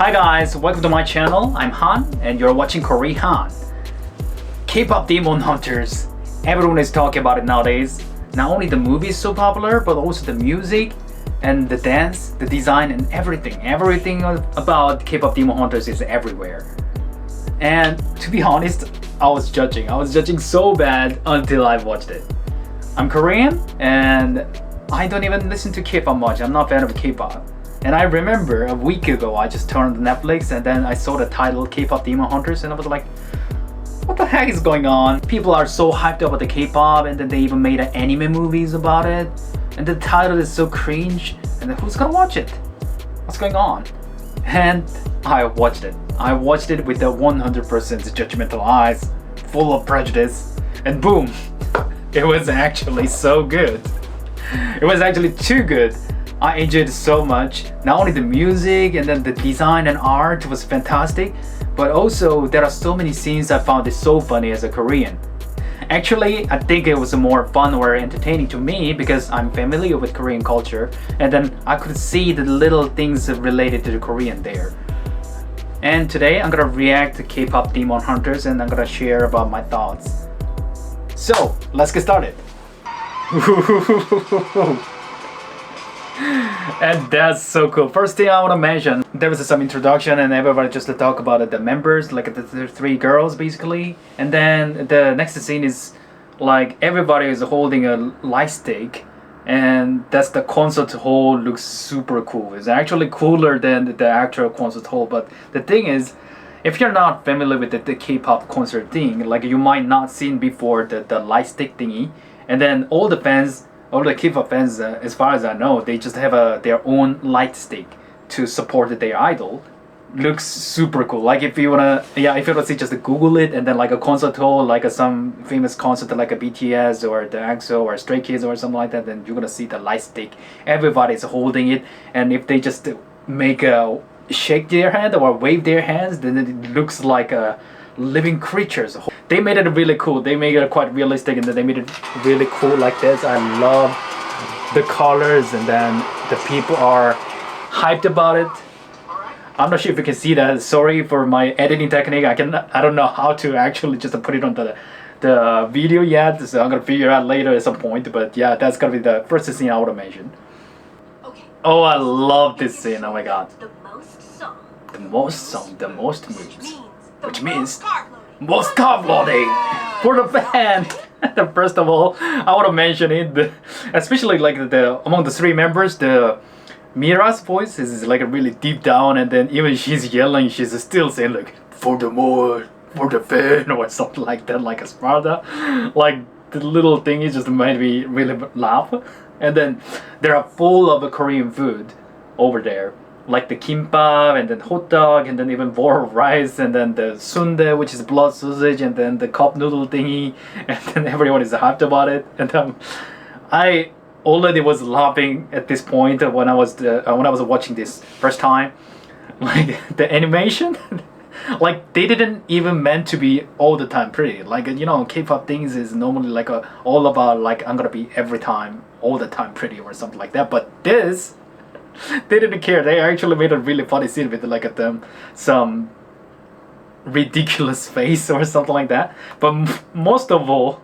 Hi guys, welcome to my channel. I'm Han and you're watching Korean Han. K-pop Demon Hunters. Everyone is talking about it nowadays. Not only the movie is so popular, but also the music and the dance, the design and everything. Everything about K-pop Demon Hunters is everywhere. And to be honest, I was judging so bad until I watched it. I'm Korean and I don't even listen to K-pop much. I'm not a fan of K-pop. And I remember a week ago I just turned on Netflix and then I saw the title K-pop Demon Hunters and I was like, what the heck is going on? People are so hyped about the K-pop and then they even made anime movies about it. And the title is so cringe and then who's gonna watch it? What's going on? And I watched it. I watched it with the 100% judgmental eyes, full of prejudice, and boom, it was actually so good. It was actually too good. I enjoyed it so much. Not only the music and then the design and art was fantastic, but also there are so many scenes I found it so funny as a Korean. Actually, I think it was more fun or entertaining to me because I'm familiar with Korean culture and then I could see the little things related to the Korean there. And today I'm gonna react to K-pop Demon Hunters and I'm gonna share about my thoughts. So, let's get started. And that's so cool. First thing I want to mention, there was some introduction and everybody just to talk about the members, like the three girls basically. And then the next scene is like everybody is holding a light stick and that's the concert hall. Looks super cool. It's actually cooler than the actual concert hall. But the thing is, if you're not familiar with the K-pop concert thing, like you might not seen before the light stick thingy. And then all the K-pop fans, as far as I know, they just have their own light stick to support their idol. Looks super cool. Like if you wanna see, just Google it and then like a concert hall, like some famous concert like a BTS or the EXO or Stray Kids or something like that, then you're gonna see the light stick. Everybody's holding it, and if they just shake their hand or wave their hands, then it looks like living creatures. They made it really cool. They made it quite realistic and then they made it really cool like this. I love the colors and then the people are hyped about it. I'm not sure if you can see that. Sorry for my editing technique. I don't know how to actually just put it on the video yet, so I'm gonna figure out later at some point. But yeah, that's gonna be the first scene I would have mentioned. Okay. Oh, I love this scene. Oh my god. The most moves. Which means most carb loading for the fan. First of all, I want to mention it, especially like among the three members, the Mira's voice is like really deep down, and then even she's yelling, she's still saying like for the fan or something like that, like a Sparta. Like the little thing is just made me really laugh. And then they are full of Korean food over there. Like the kimbap and then hot dog and then even bowl of rice and then the sundae, which is blood sausage, and then the cup noodle thingy, and then everyone is hyped about it. And I already was laughing at this point when I was watching this first time. Like the animation, like they didn't even meant to be all the time pretty. Like K-pop things is normally like all about like I'm gonna be every time all the time pretty or something like that. But this, they didn't care. They actually made a really funny scene with like some ridiculous face or something like that. But most of all,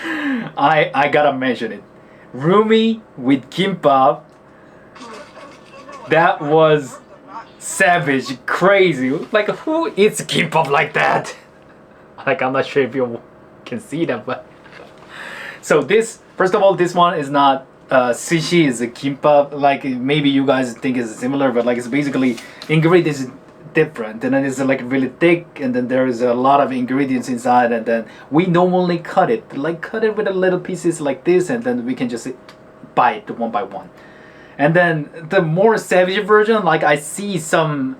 I gotta mention it. Rumi with kimbap. That was savage, crazy. Like who eats kimbap like that? Like I'm not sure if you can see that, but so this, first of all, this one is not sushi, is a kimbap. Like maybe you guys think it's similar, but like it's basically ingredients is different, and then it's like really thick, and then there is a lot of ingredients inside, and then we normally cut it with a little pieces like this, and then we can just bite one by one. And then the more savage version, like I see some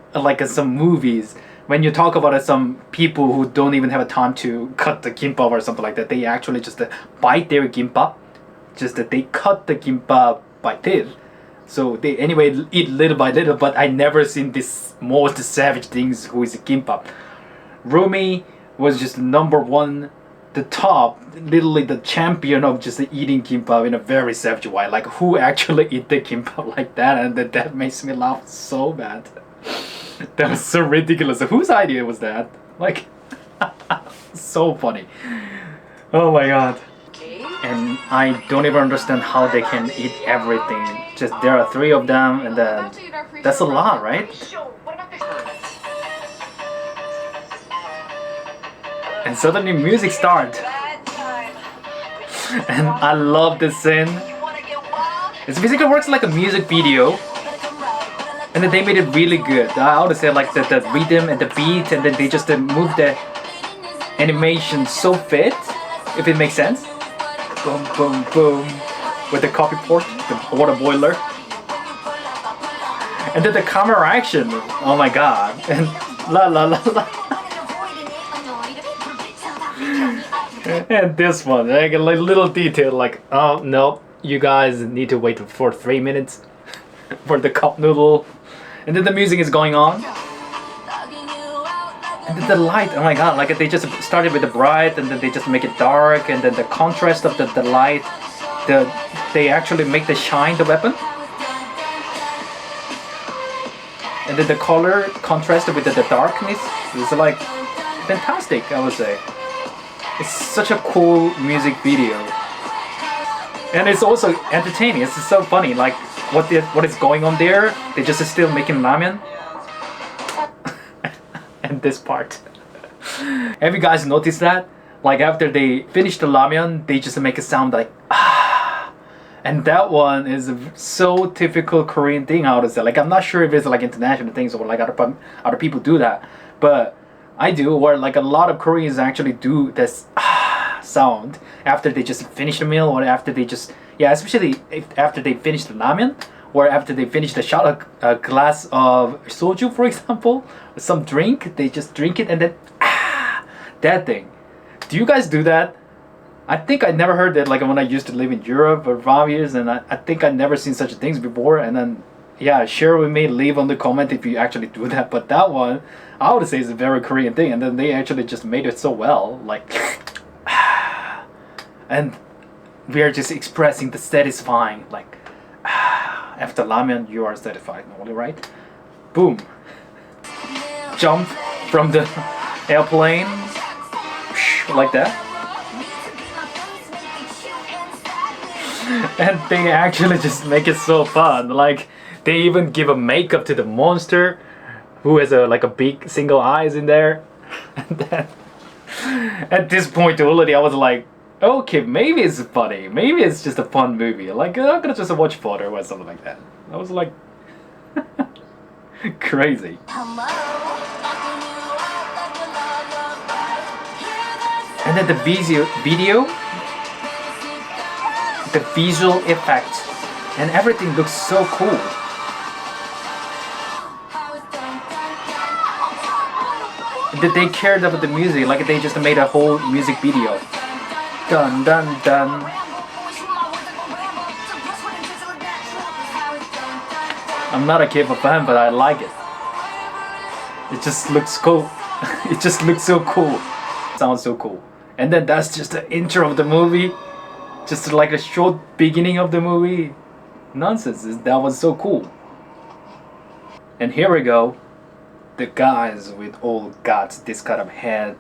movies when you talk about some people who don't even have a time to cut the kimbap or something like that, they actually just bite their kimbap. Just that they cut the kimbap by this, so they anyway eat little by little. But I never seen this most savage things who is a kimbap. Rumi was just number one, the top, literally the champion of just eating kimbap in a very savage way. Like who actually eat the kimbap like that? And that makes me laugh so bad. That was so ridiculous. Whose idea was that? Like, so funny. Oh my god. And I don't even understand how they can eat everything. Just there are 3 of them, and then that's a lot, right? And suddenly music starts. And I love this scene. It basically works like a music video. And then they made it really good. I would say like the rhythm and the beat, and then they just move the animation so fit, if it makes sense. Boom, boom, boom. With the coffee pot, the water boiler. And then the camera action. Oh my god. And la la la la. And this one, like a little detail like, oh no, you guys need to wait for 3 minutes for the cup noodle. And then the music is going on. And then the light, oh my god, like they just started with the bright and then they just make it dark, and then the contrast of the light, they actually make the shine the weapon. And then the color contrasted with the darkness is like fantastic, I would say. It's such a cool music video. And it's also entertaining, it's so funny, like what is going on there? They just still making ramen. And this part. Have you guys noticed that? Like after they finish the ramen, they just make a sound like ah. And that one is a so typical Korean thing, I would say. Like I'm not sure if it's like international things or like other people do that, but I do. Or like a lot of Koreans actually do this ah sound after they just finish the meal, or after they just especially after they finish the ramen, or after they finish the shot of a glass of soju, for example, or some drink, they just drink it and then that thing. Do you guys do that? I think I never heard that like when I used to live in Europe for 5 years, and I think I never seen such things before. And then share with me, leave on the comment if you actually do that. But that one, I would say is a very Korean thing, and then they actually just made it so well, like and we are just expressing the satisfying, like after ramen you are satisfied, only right? Boom. Jump from the airplane like that. And they actually just make it so fun. Like they even give a makeup to the monster who has a big single eyes in there. And then at this point already I was like, okay, maybe it's funny, maybe it's just a fun movie, like I'm gonna just watch photo or something like that. I was like crazy. And then the video, the visual effects and everything looks so cool. That they cared about the music, like they just made a whole music video. Dun dun dun. I'm not a K-pop fan, but I like it. It just looks cool. It just looks so cool. Sounds so cool. And then that's just the intro of the movie. Just like a short beginning of the movie. Nonsense. That was so cool. And here we go. The guys with all guts, this kind of head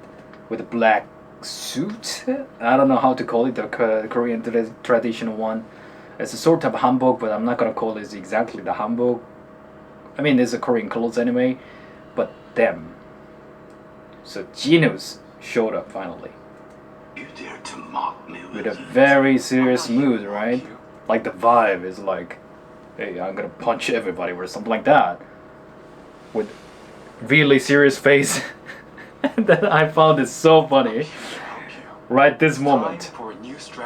with a black suit. I don't know how to call it, the Korean traditional one. It's a sort of hanbok, but I'm not gonna call it exactly the hanbok. I mean, it's a Korean clothes anyway, but them. So Genius showed up finally. You dare to mock me with a very serious mood, right? Like the vibe is like, hey, I'm gonna punch everybody or something like that. With really serious face. And then I found it so funny. Right this moment.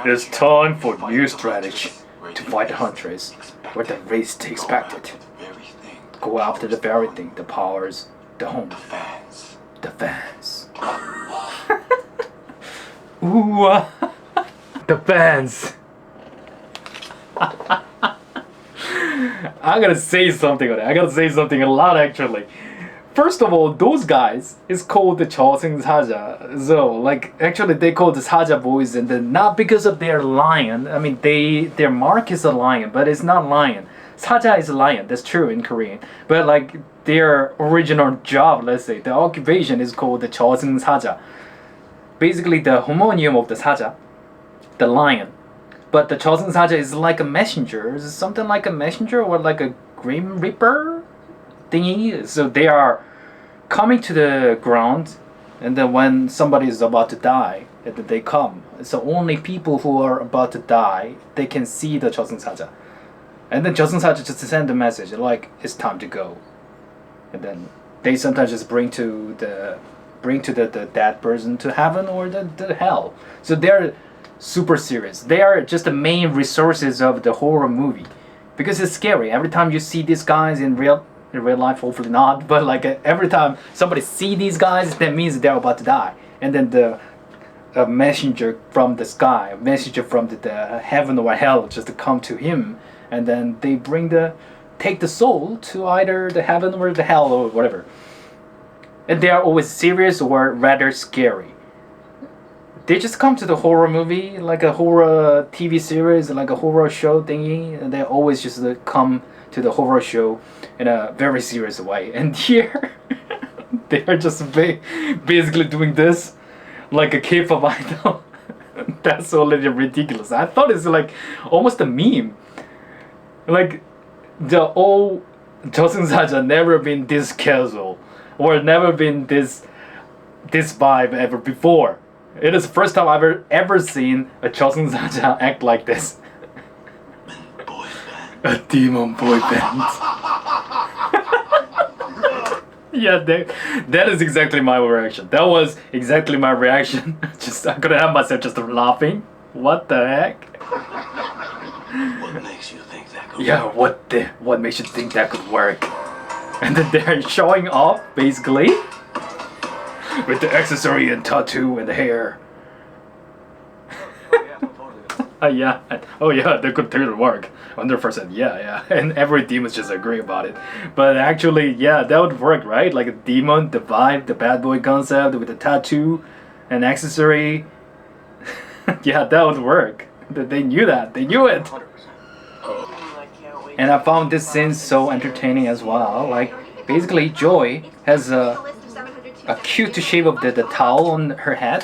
It's time for new strategy to fight the huntress where the race expected. Go after the very thing, the powers, the home. The fans. Ooh, the fans. I gotta say something on it. I gotta say something a lot actually. First of all, those guys is called the Choseung Saja. So like actually they call the Saja boys, and then not because of their lion. I mean their mark is a lion, but it's not lion. Saja is a lion. That's true in Korean. But like their original job, let's say, the occupation is called the 저승사자. Basically, the homonym of the 사자, the lion. But the 저승사자 is like a messenger. Is something like a messenger or like a grim reaper thingy. So they are coming to the ground, and then when somebody is about to die, and then they come. So only people who are about to die, they can see the 저승사자. And then 저승사자 just send a message like it's time to go. And then they sometimes just bring to the dead person to heaven or the hell. So they're super serious. They are just the main resources of the horror movie, because it's scary. Every time you see these guys in real life, hopefully not, but like every time somebody see these guys, that means they're about to die. And then a messenger from the sky, a messenger from the heaven or hell, just to come to him, and then they take the soul to either the heaven or the hell or whatever. And they are always serious or rather scary. They just come to the horror movie, like a horror TV series, like a horror show thingy, and they always just come to the horror show in a very serious way. And here, they are just basically doing this like a K-pop idol. That's already ridiculous. I thought it's like almost a meme. Like the old 저승사자 never been this casual or never been this vibe ever before. It is the first time I've ever seen a 저승사자 act like this. Boy band. A demon boy band. Yeah, that is exactly my reaction. That was exactly my reaction. I couldn't have myself just laughing. What the heck? What makes you think that could Yeah, what makes you think that could work? And then they're showing off basically with the accessory and tattoo and the hair. Yeah. Oh yeah, that could totally work. 100%. Yeah. And every demon just agree about it. But actually, yeah, that would work, right? Like a demon, the vibe, the bad boy concept with the tattoo and accessory. Yeah, that would work. They knew that. They knew it. 100%. And I found this scene so entertaining as well. Like basically, Joy has a cute shape of the towel on her head.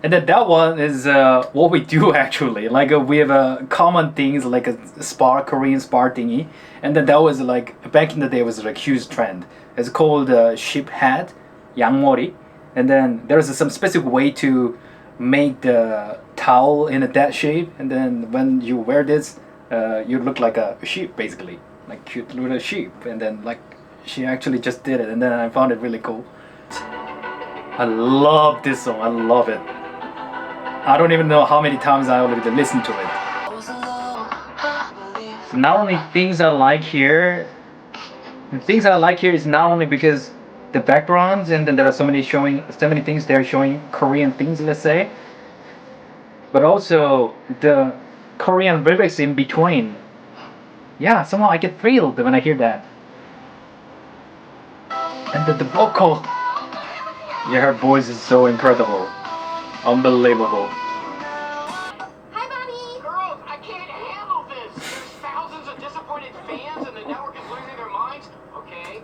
And then that one is what we do actually. Like we have common things like a Korean spar thingy. And then that was like, back in the day, was like huge trend. It's called sheep hat, 양머리. And then there's some specific way to make the towel in that shape. And then when you wear this, you look like a sheep basically. Like cute little sheep. And then like she actually just did it. And then I found it really cool. I love this song. I love it. I don't even know how many times I already listened to it. Not only things I like here, is not only because the backgrounds, and then there are so many things they're showing Korean things, let's say, but also the Korean lyrics in between. Yeah, somehow I get thrilled when I hear that. And the vocal. Yeah, her voice is so incredible. Unbelievable. Hi, Bonnie. Girls, I can't handle this. There's thousands of disappointed fans and the network is losing their minds. Okay.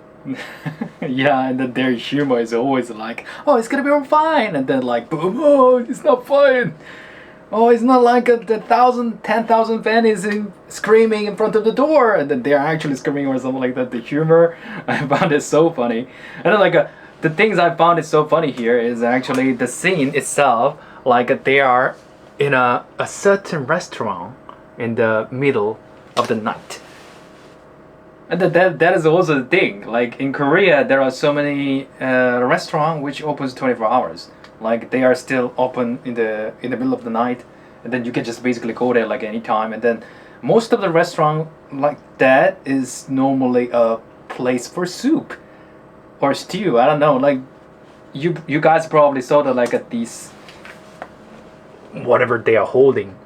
Yeah, and then their humor is always like, oh, it's gonna be all fine, and then like, boom, oh, it's not fine. Oh, it's not like the 10,000 fan is screaming in front of the door, and then they're actually screaming or something like that. The humor, I found it so funny. And then like the things I found it so funny here is actually the scene itself. Like they are in a certain restaurant in the middle of the night. And that is also the thing. Like in Korea, there are so many restaurants which opens 24 hours. Like they are still open in the middle of the night, and then you can just basically go there like anytime. And then most of the restaurant like that is normally a place for soup or stew. I don't know. Like you guys probably saw that like at these whatever they are holding.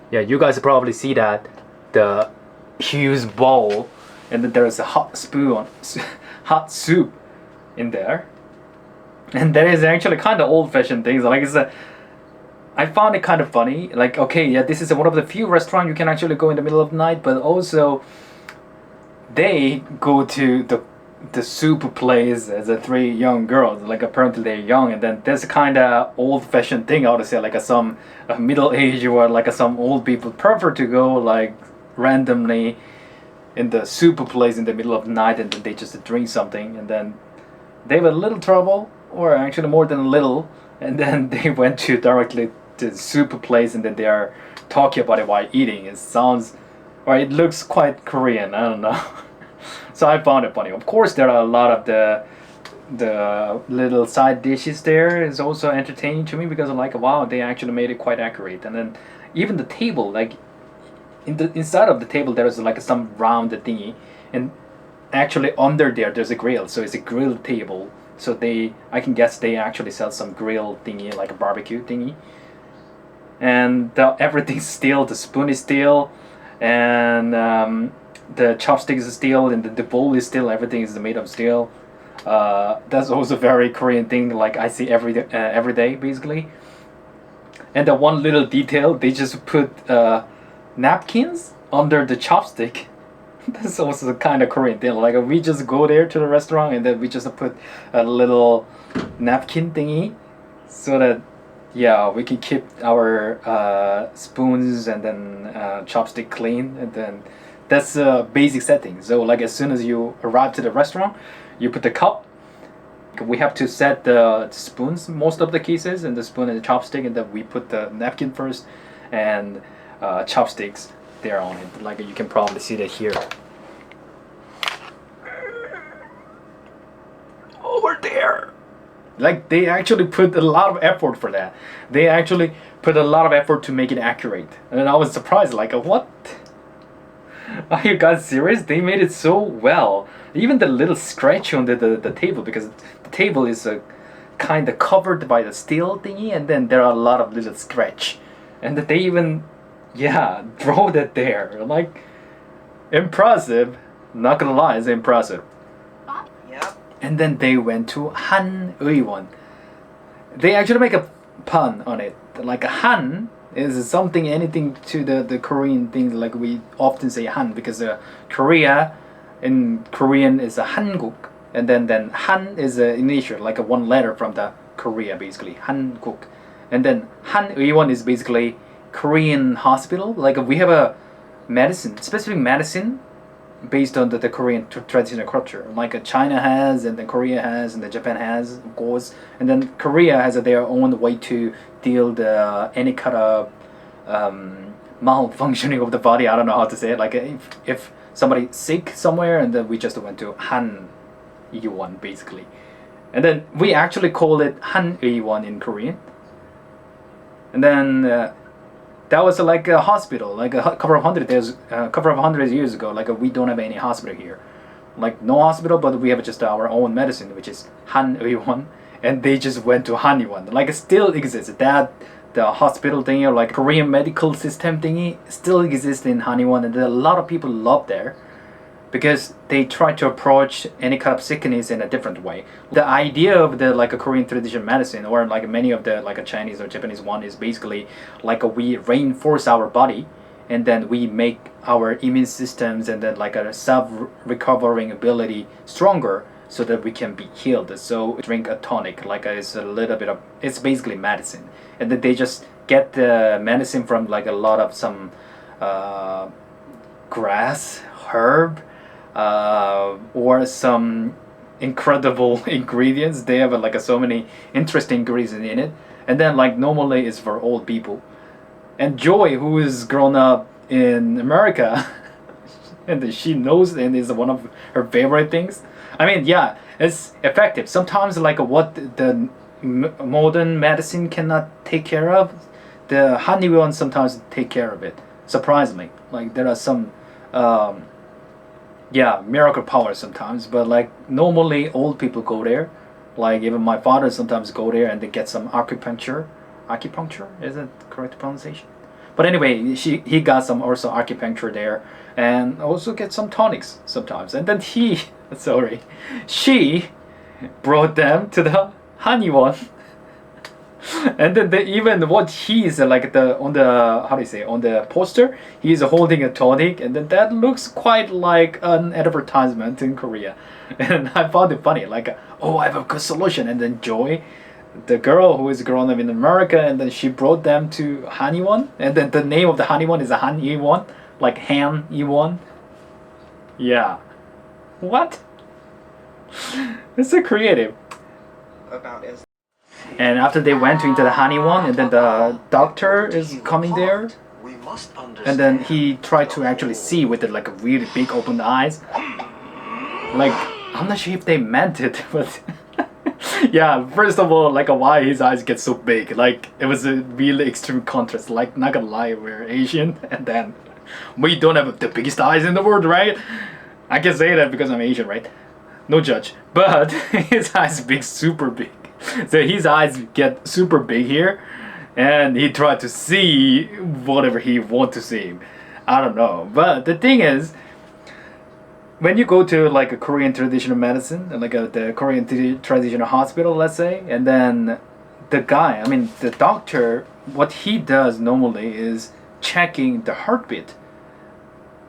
Yeah, you guys probably see that the huge bowl, and then there's a hot spoon, hot soup in there. And that is actually kind of old-fashioned things. Like I found it kind of funny. Like, okay, yeah, this is one of the few restaurants you can actually go in the middle of the night, but also they go to the soup place as a three young girls. Like apparently they're young, and then there's a kind of old-fashioned thing, I would say, like some middle age or like some old people prefer to go like randomly in the soup place in the middle of the night, and then they just drink something, and then they have a little trouble, or actually more than a little, and then they went to directly to the soup place, and then they are talking about it while eating. It sounds, or it looks quite Korean. I don't know. So I found it funny. Of course, there are a lot of the little side dishes there is also entertaining to me, because I'm like, wow, they actually made it quite accurate. And then even the table, like inside of the table there is like some round thingy, and actually under there's a grill, so it's a grill table. So I can guess they actually sell some grill thingy, like a barbecue thingy. And everything's steel. The spoon is steel, and the chopsticks is steel, and the bowl is steel. Everything is made of steel. That's also a very Korean thing, like I see every day basically. And the one little detail, they just put napkins under the chopstick. That's also the kind of Korean thing. Like we just go there to the restaurant, and then we just put a little napkin thingy, so that we can keep our spoons and then chopstick clean. And then that's a basic setting. So like as soon as you arrive to the restaurant, you put the cup. We have to set the spoons most of the cases, and the spoon and the chopstick, and then we put the napkin first, and chopsticks there on it. Like you can probably see that here. Over there. Like they actually put a lot of effort for that. They actually put a lot of effort to make it accurate. And I was surprised, like what? Are you guys serious? They made it so well. Even the little scratch on the table, because the table is kind of covered by the steel thingy, and then there are a lot of little scratch. And that they even draw that there. Like impressive. Not gonna lie, it's impressive. Yep. And then they went to Han 의원. They actually make a pun on it. Like a Han is something, anything to the Korean things, like we often say Han, because Korea in Korean is a Hanguk, and then Han is an initial, like a one letter from the Korea basically, Hanguk. And then Han 의원 is basically Korean hospital. Like we have a medicine, specific medicine based on the Korean traditional culture, like China has, and then Korea has, and then Japan has, of course. And then Korea has their own way to deal the any kind of malfunctioning of the body. I don't know how to say it. Like if somebody sick somewhere, and then we just went to Han 의원 basically. And then we actually call it Han 의원 in Korean. And then that was like a hospital, like a couple of hundred years ago. Like we don't have any hospital here, like no hospital, but we have just our own medicine, which is Han 의원, and they just went to Han 의원. Like it still exists. That the hospital thingy, or like Korean medical system thingy, still exists in Han 의원, and a lot of people love there, because they try to approach any kind of sickness in a different way. The idea of the like a Korean traditional medicine, or like many of the like a Chinese or Japanese one, is basically like we reinforce our body, and then we make our immune systems and then like a self-recovering ability stronger, so that we can be healed. So drink a tonic, like it's a little bit of, it's basically medicine, and then they just get the medicine from like a lot of some grass, herb, or some incredible ingredients. They have like so many interesting ingredients in it. And then like normally it's for old people. And Joy, who is grown up in America, and she knows, and is one of her favorite things. I mean, yeah, it's effective. Sometimes like what the modern medicine cannot take care of, the Han 의원 sometimes take care of it. Surprisingly, like there are some miracle power sometimes, but like normally old people go there. Like even my father sometimes go there and they get some acupuncture. Acupuncture, is it correct pronunciation? But anyway, he got some also acupuncture there, and also get some tonics sometimes. And then she brought them to the Han 의원. And then even what he's like the on the how do you say on the poster, he's holding a tonic, and then that looks quite like an advertisement in Korea. And I found it funny, like, oh, I have a good solution. And then Joy, the girl who is grown up in America, and then she brought them to Haniwon, and then the name of the Haniwon is Han Iwon, like Han Iwon. Yeah, what? It's so creative. About as And after they went into the Haniwon, and then the doctor is coming there, We must understand. and then he tried to actually see with it like a really big open eyes. Like, I'm not sure if they meant it, but yeah, first of all, like why his eyes get so big. Like, it was a really extreme contrast. Like, not gonna lie, we're Asian, and then we don't have the biggest eyes in the world, right? I can say that because I'm Asian, right? No judge. But his eyes big, super big. So his eyes get super big here, and he tried to see whatever he want to see. I don't know. But the thing is, when you go to like a Korean traditional medicine, like the Korean traditional hospital, let's say, and then the guy, I mean the doctor, what he does normally is checking the heartbeat,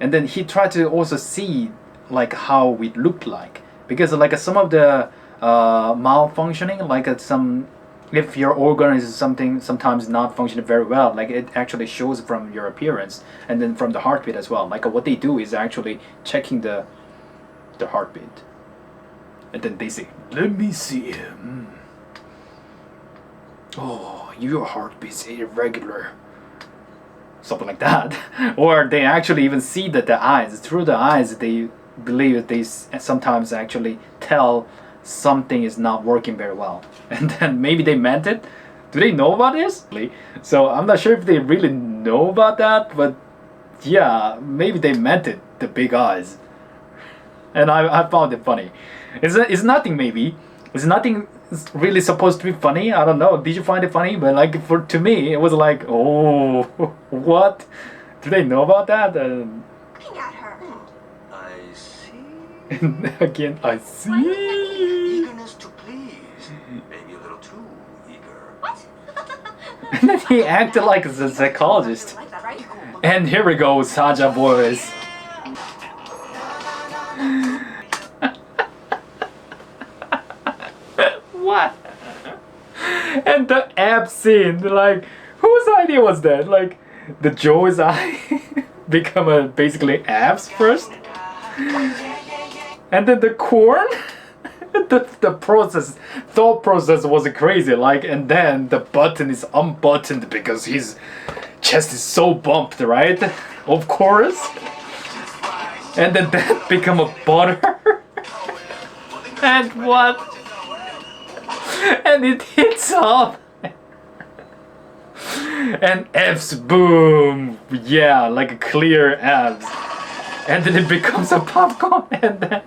and then he tried to also see like how we look like, because like some of the malfunctioning, like some, if your organ is something sometimes not functioning very well, like it actually shows from your appearance and then from the heartbeat as well. Like what they do is actually checking the heartbeat, and then they say, let me see him. Oh, your heartbeat's irregular, something like that. Or they actually even see that the eyes, through the eyes, they believe that they sometimes actually tell something is not working very well, and then maybe they meant it. Do they know about this? So I'm not sure if they really know about that, but yeah, maybe they meant it, the big eyes. And I found it funny. It's nothing, maybe it's nothing really supposed to be funny. I don't know, did you find it funny? But like to me it was like, oh, what, do they know about that? Looking at her. I see. Again, I see. Eagerness to please. Maybe a little too eager. What? And then he acted like a psychologist. Like that, right? And here we go, Saja boys. What? And the ab scene, like, whose idea was that? Like, the Joe's eye become a basically abs first, and then the corn. the thought process was crazy. Like, and then the button is unbuttoned because his chest is so bumped, right? Of course. And then that become a butter. And what? And it hits up. And abs, boom. Yeah, like a clear abs. And then it becomes a popcorn, and then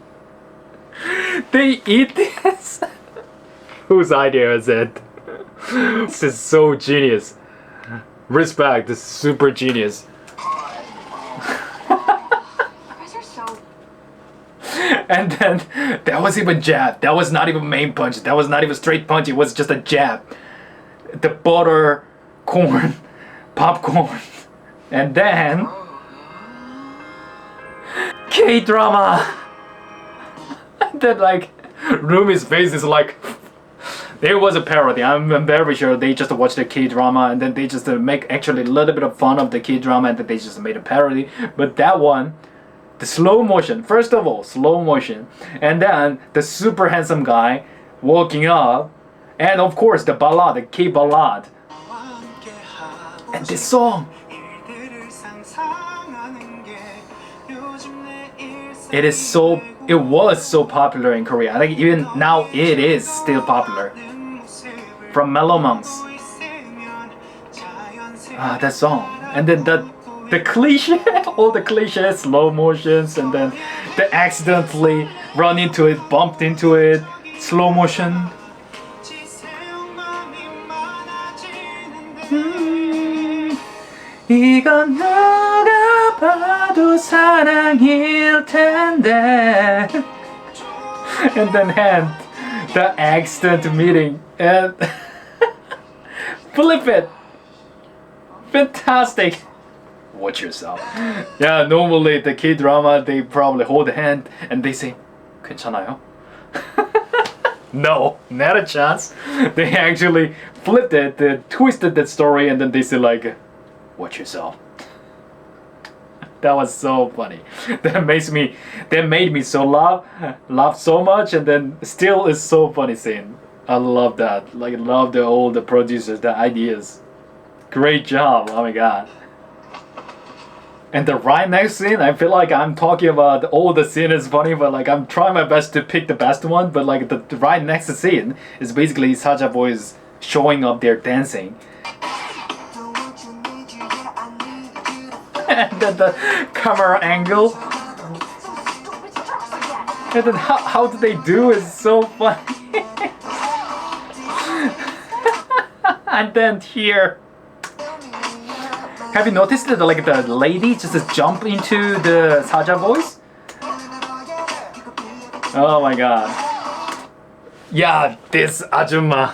they eat this. Whose idea is it? This is so genius. Respect, this is super genius. And then that was even jab. That was not even main punch. That was not even straight punch. It was just a jab. The butter, corn, popcorn, and then K-drama. And then like Rumi's face is like, it was a parody. I'm very sure they just watched the K-drama and then they just make actually a little bit of fun of the K-drama and then they just made a parody. But that one, the slow motion, first of all, slow motion, and then the super handsome guy walking up, and of course the ballad, the K ballad, and this song. It was so popular in Korea. I think even now it is still popular. From Mellow Monks. That song, and then the cliche, all the cliches, slow motions, and then the accidentally run into it, bumped into it, slow motion. 이건 누가 봐도 사랑일 텐데. And then hand the accident meeting, and flip it. Fantastic. Watch yourself. Yeah, normally the K-drama, they probably hold the hand and they say, 괜찮아요? No, not a chance. They actually flipped it, they twisted that story, and then they say like, watch yourself. That was so funny. That made me so laugh so much, and then still is so funny scene. I love that. Like, I love all the producers, the ideas. Great job. Oh my god. And the right next scene, I feel like I'm talking about all the scene is funny, but like I'm trying my best to pick the best one. But like the right next scene is basically Saja boys showing up there dancing. And then the camera angle. And then how do they do is so funny. And then here. Have you noticed that like the lady just jump into the Saja voice? Oh my god. Yeah, this Ajumma.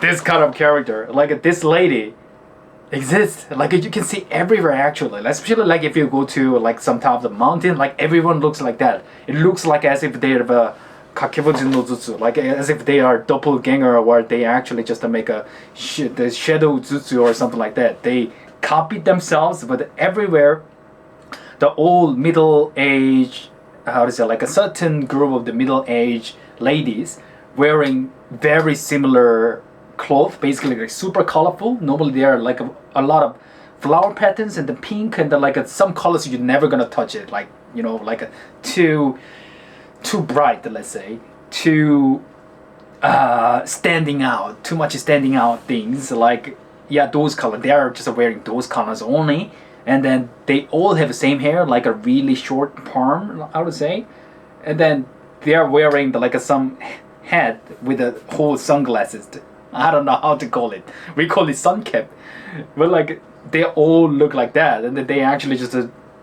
This kind of character, like this lady exists. Like you can see everywhere actually. Especially like if you go to like some top of the mountain, like everyone looks like that. It looks like as if they have a Kakebojin no Jutsu, like as if they are doppelganger, or they actually just make the shadow jutsu or something like that. They copied themselves, but everywhere, the old middle-aged, how to say, like a certain group of the middle-aged ladies wearing very similar clothes, basically like super colorful. Normally there are like a lot of flower patterns and the pink and the, like some colors you're never gonna touch it, like you know, like a too bright, let's say, too standing out, too much standing out things, like yeah, those colors, they are just wearing those colors only, and then they all have the same hair, like a really short perm, I would say, and then they are wearing the, like some hat with a whole sunglasses. I don't know how to call it. We call it sun cap, but like they all look like that, and then they actually just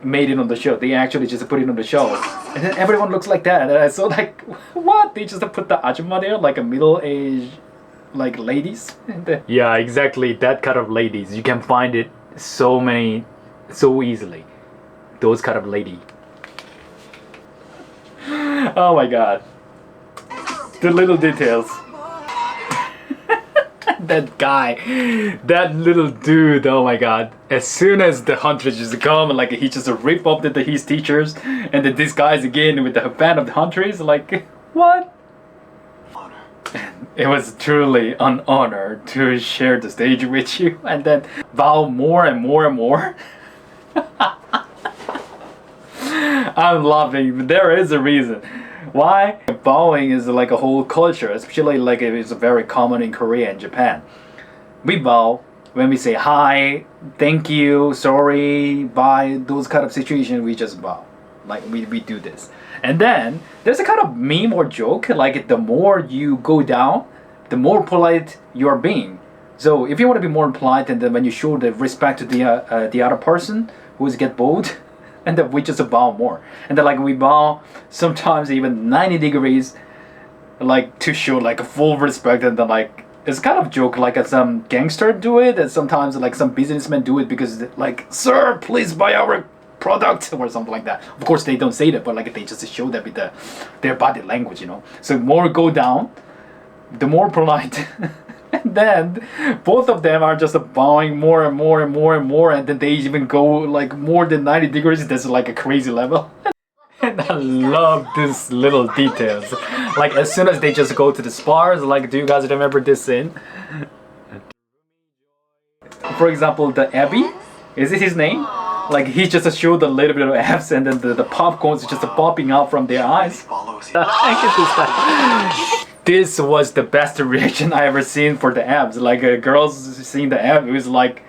made it on the show. They actually just put it on the show, and then everyone looks like that. And I saw like, what? They just put the ajumma there, like a middle-aged, like ladies. Yeah, exactly that kind of ladies. You can find it so easily. Those kind of lady. Oh my god. The little details. That guy, that little dude, oh my god. As soon as the hunters just come, like he just rip up his teachers, and then this guy's again with the band of the hunters, like, what? Honor. It was truly an honor to share the stage with you, and then bow more and more and more. I'm laughing, but there is a reason. Why? Bowing is like a whole culture, especially like it's very common in Korea and Japan. We bow when we say hi, thank you, sorry, bye, those kind of situations, we just bow. Like we do this. And then there's a kind of meme or joke, like the more you go down, the more polite you are being. So if you want to be more polite, and then when you show the respect to the other person who's get bowed, and then we just bow more, and then like we bow sometimes even 90 degrees, like to show like a full respect. And then like it's kind of joke, like some gangster do it, and sometimes like some businessmen do it because like, sir, please buy our product or something like that. Of course they don't say that, but like they just show that with their body language, you know. So more go down, the more polite. And then both of them are just bowing more and more and more and more, and then they even go like more than 90 degrees. That's like a crazy level. And I love these little details. Like as soon as they just go to the spars, like, do you guys remember this scene? For example, the Abby, is it his name? Like he just showed a little bit of abs, and then the popcorns just popping out from their eyes. This was the best reaction I ever seen for the abs. Like girls seeing the abs, it was like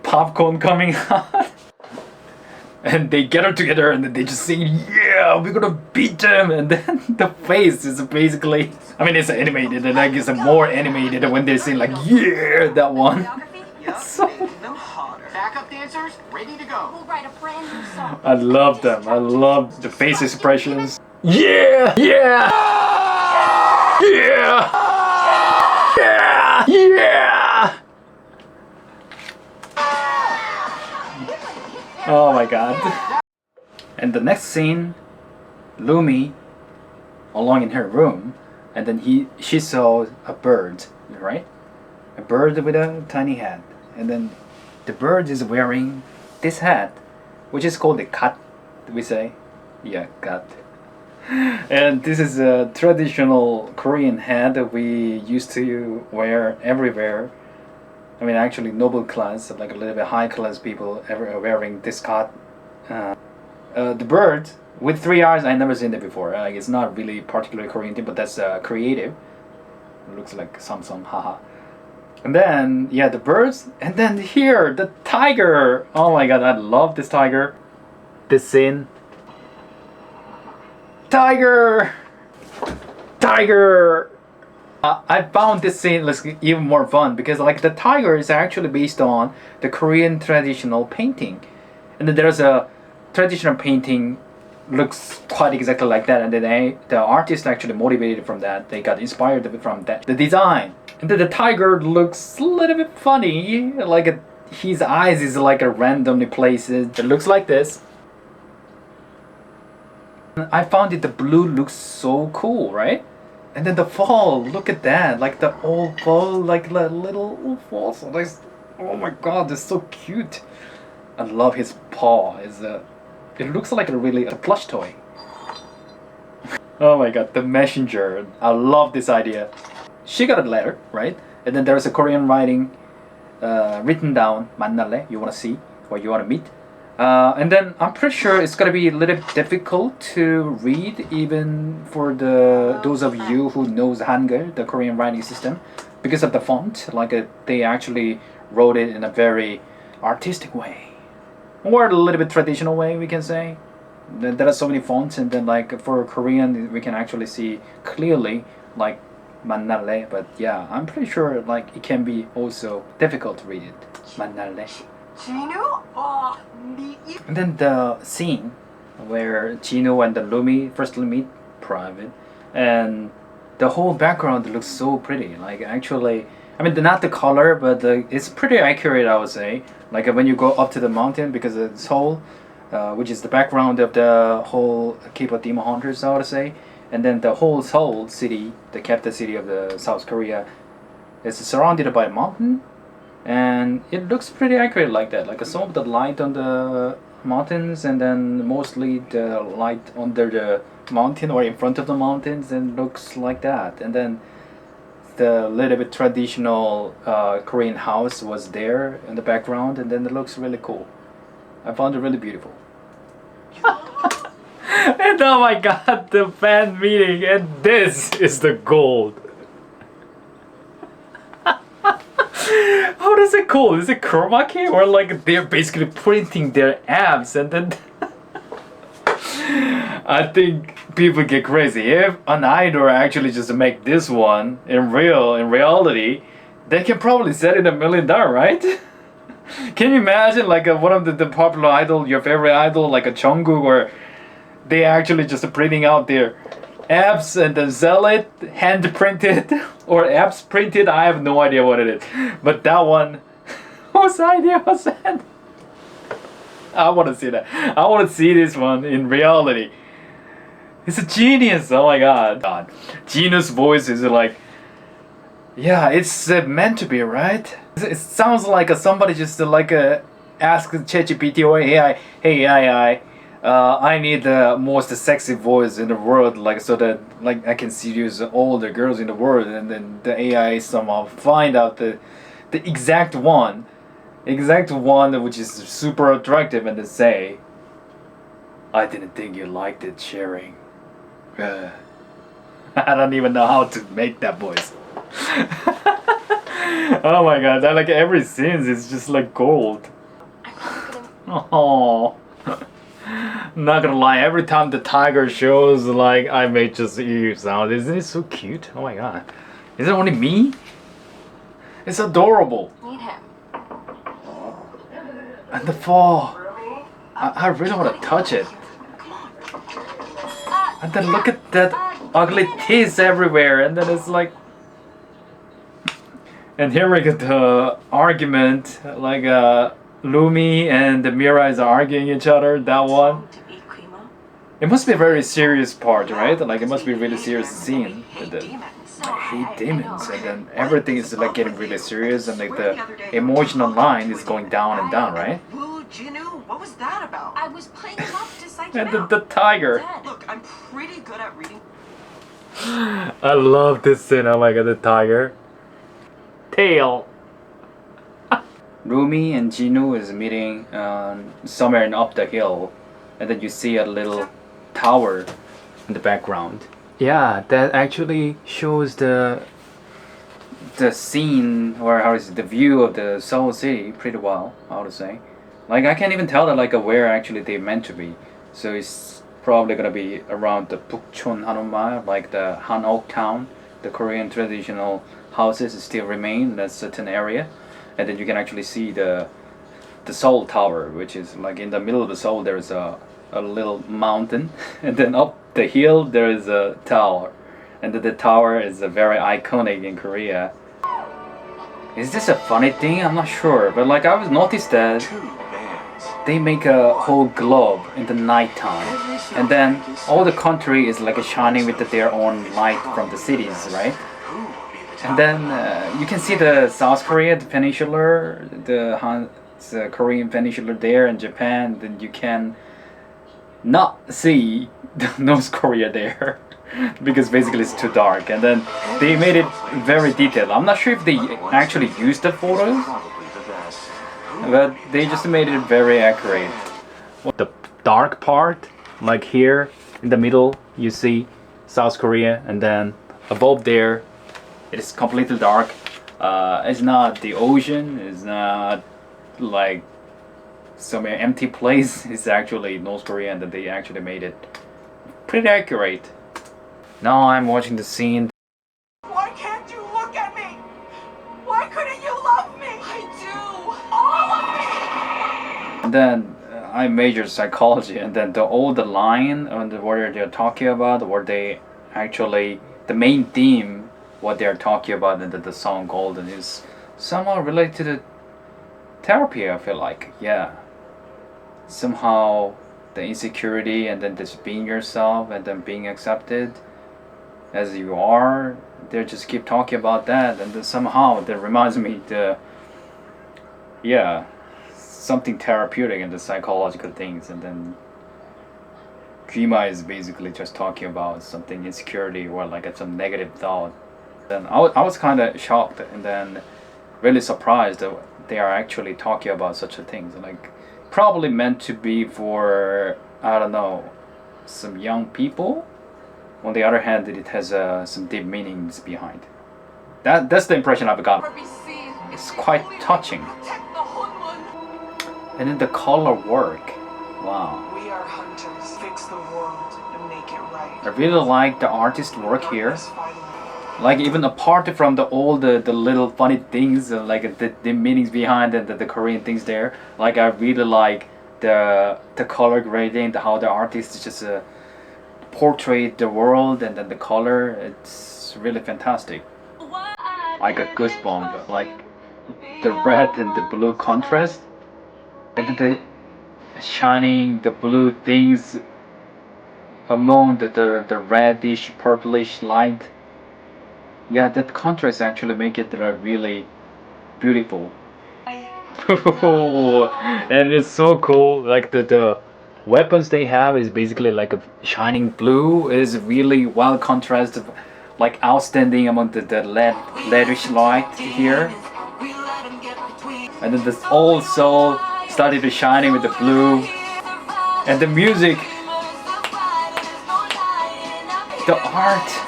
popcorn coming out. And they get them together and they just say, yeah, we're gonna beat them. And then the face is basically, I mean, it's animated, and like it's more animated when they say like, yeah, that one. So Backup dancers, ready to go. We'll write a brand new song. I love them. I love the face expressions. Yeah! Yeah! Yeah! Yeah! Yeah! Oh my god. And the next scene, Lumi along in her room, and then she saw a bird, right? A bird with a tiny hat, and then the bird is wearing this hat, which is called the kat, we say. Yeah, kat. And this is a traditional Korean hat that we used to wear everywhere. I mean, actually, noble class, like a little bit high class people, ever wearing this kat. The bird with 3 eyes, I never seen it before. It's not really particularly Korean thing, but that's creative. It looks like Samsung, haha. And then, yeah, the birds, and then here, the tiger. Oh my god, I love this tiger. This scene. Tiger! Tiger! I found this scene even more fun because like the tiger is actually based on the Korean traditional painting. And then there's a traditional painting looks quite exactly like that, and then the artist actually motivated from that. They got inspired from that. The design. And then the tiger looks a little bit funny, like his eyes is like a randomly places. It looks like this. I found it the blue looks so cool, right? And then the fall, look at that, like the old fall, like the little fall. So nice. Oh my god, that's so cute. I love his paw. It looks like a plush toy. Oh my god, the messenger. I love this idea. She got a letter, right? And then there's a Korean writing written down, 만날래? You want to see or you want to meet? And then I'm pretty sure it's gonna be a little difficult to read even for those of you who knows Hangul, the Korean writing system, because of the font. Like they actually wrote it in a very artistic way, or a little bit traditional way, we can say. There are so many fonts, and then like for Korean, we can actually see clearly like 만날래. But yeah, I'm pretty sure like it can be also difficult to read it. 만날래. And then the scene where Jinwoo and the Lumi first meet private, and the whole background looks so pretty. Like actually, I mean not the color, but it's pretty accurate, I would say. Like when you go up to the mountain, because it's Seoul, which is the background of the whole K-pop Demon Hunters, I would say. And then the whole Seoul city, the capital city of the South Korea, is surrounded by a mountain. And it looks pretty accurate like that, like some of the light on the mountains, and then mostly the light under the mountain or in front of the mountains, and looks like that. And then the little bit traditional Korean house was there in the background, and then it looks really cool. I found it really beautiful. And oh my god, the fan meeting, and this is the gold. How does it called? Is it chroma key, or like they're basically printing their abs, and then I think people get crazy. If an idol actually just make this one in reality, they can probably sell it $1 million, right? Can you imagine like one of the popular idol, your favorite idol, like a Jungkook, where they actually just printing out their abs and then sell it, hand printed or abs printed? I have no idea what it is, but that one, whose idea was that? I want to see that. I want to see this one in reality. It's a genius. Oh my god. Genius voice is like, yeah, it's meant to be, right? It sounds like somebody just ask ChatGPT or AI, hey AI, I need the most sexy voice in the world, like so that like I can seduce all the girls in the world, and then the AI somehow find out the exact one which is super attractive, and then say, I didn't think you liked it, sharing. I don't even know how to make that voice. Oh my god, that like every scene is just like gold. Oh. Not gonna lie, every time the tiger shows, like I make just ear sound. Isn't it so cute? Oh my god. Is it only me? It's adorable. Meet him. And the fall. I really want to touch it. And then look at that ugly teeth everywhere, and then it's like And here we get the argument, like Lumi and the Mira is arguing each other. That one. It must be a very serious part, right? Like it must be a really serious scene. With the, I hate demons, and then everything is like getting really serious, and like the emotional line is going down and down, right? Woo, Jinu, what was that about? I was playing him up to psych him And out. the tiger. Look, I'm pretty good at reading. I love this scene. Oh my god, the tiger. Tail. Rumi and Jinu is meeting somewhere in up the hill, and then you see a little tower in the background. Yeah, that actually shows the scene, or how is it, the view of the Seoul city pretty well, I would say. Like I can't even tell that like where actually they meant to be. So it's probably gonna be around the Bukchon Hanuma, like the Hanok town. The Korean traditional houses still remain in a certain area, and then you can actually see the Seoul Tower, which is like in the middle of the Seoul. There's a little mountain, and then up the hill there is a tower, and the tower is very iconic in Korea. Is this a funny thing? I'm not sure, but like I was noticed that Two bands. they make a whole globe in the nighttime, and then all the country is like shining with their own light from the cities, right? Who will be the top? And then you can see the South Korea, the peninsula, the Korean peninsula there, and Japan. Then you can not see the North Korea there because basically it's too dark. And then they made it very detailed. I'm not sure if they actually used the photos, Probably the best. but they just made it very accurate. The dark part, like here in the middle, you see South Korea, and then above there, it is completely dark. It's not the ocean. It's not like some empty place. It's actually North Korea, and they actually made it pretty accurate. Now I'm watching the scene. Why can't you look at me? Why couldn't you love me? I do. All of me. And then I majored psychology, and then the old line on the what they're talking about, what they actually the main theme, what they're talking about in the song Golden is somehow related to the therapy. I feel like, yeah, somehow the insecurity, and then just being yourself, and then being accepted as you are. They just keep talking about that, and then somehow that reminds me the something therapeutic and the psychological things. And then Kima is basically just talking about something insecurity or like some negative thought. Then I was kind of shocked, and then really surprised that they are actually talking about such a things. Like probably meant to be for, I don't know, some young people. On the other hand, it has some deep meanings behind. That's the impression I've got. It's quite touching. And then the color work, wow. We are hunters. Fix the world and make it right. I really like the artist work here. Purpose finally. Like even apart from the little funny things, like the meanings behind the Korean things there. Like I really like the color grading, how the artist just portray the world, and then the color. It's really fantastic. Like a goosebump, like the red and the blue contrast, and then the shining the blue things among the reddish purplish light. Yeah, that contrast actually make it really beautiful. And it's so cool. Like the weapons they have is basically like a shining blue. Is really well contrasted, like outstanding among the reddish light here. And then this also started to shining with the blue, and the music, the art.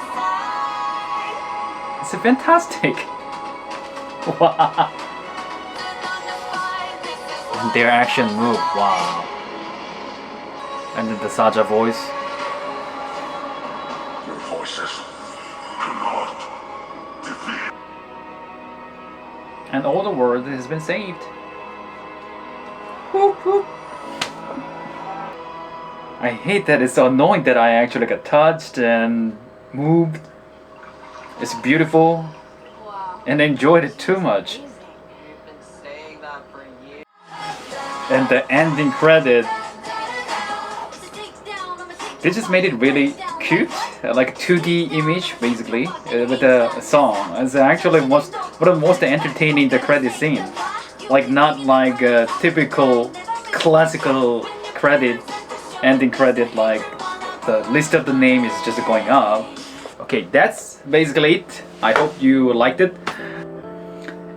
It's fantastic. Wow. And their action move, wow. And then the Saja voice. Your voices cannot defeat. And all the world has been saved. Whoop, whoop. I hate that. It's so annoying that I actually got touched and moved. It's beautiful. Wow. and enjoyed it too much. You've been saying that for years. And the ending credit, they just made it really cute, like a 2D image basically, with a song. It's actually one of the most entertaining the credit scene. Like not like a typical classical credit, ending credit, like the list of the name is just going up. Okay, that's basically it. I hope you liked it.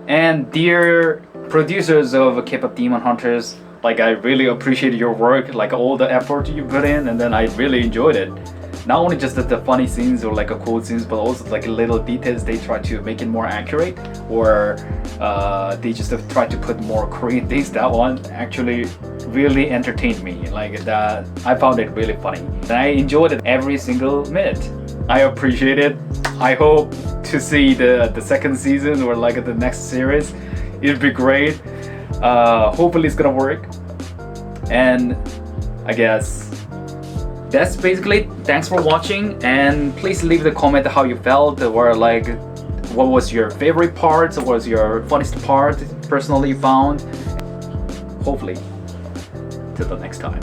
And dear producers of K-pop Demon Hunters, like I really appreciate your work, like all the effort you put in, and then I really enjoyed it. Not only just the funny scenes or like a cool scenes, but also like little details they try to make it more accurate, or they just try to put more Korean things. That one actually really entertained me. Like that, I found it really funny. And I enjoyed it every single minute. I appreciate it. I hope to see the second season or like the next series. It'd be great. Hopefully it's gonna work. And I guess that's basically it. Thanks for watching, and please leave the comment how you felt, or like what was your favorite part, what was your funniest part personally you found. Hopefully till the next time.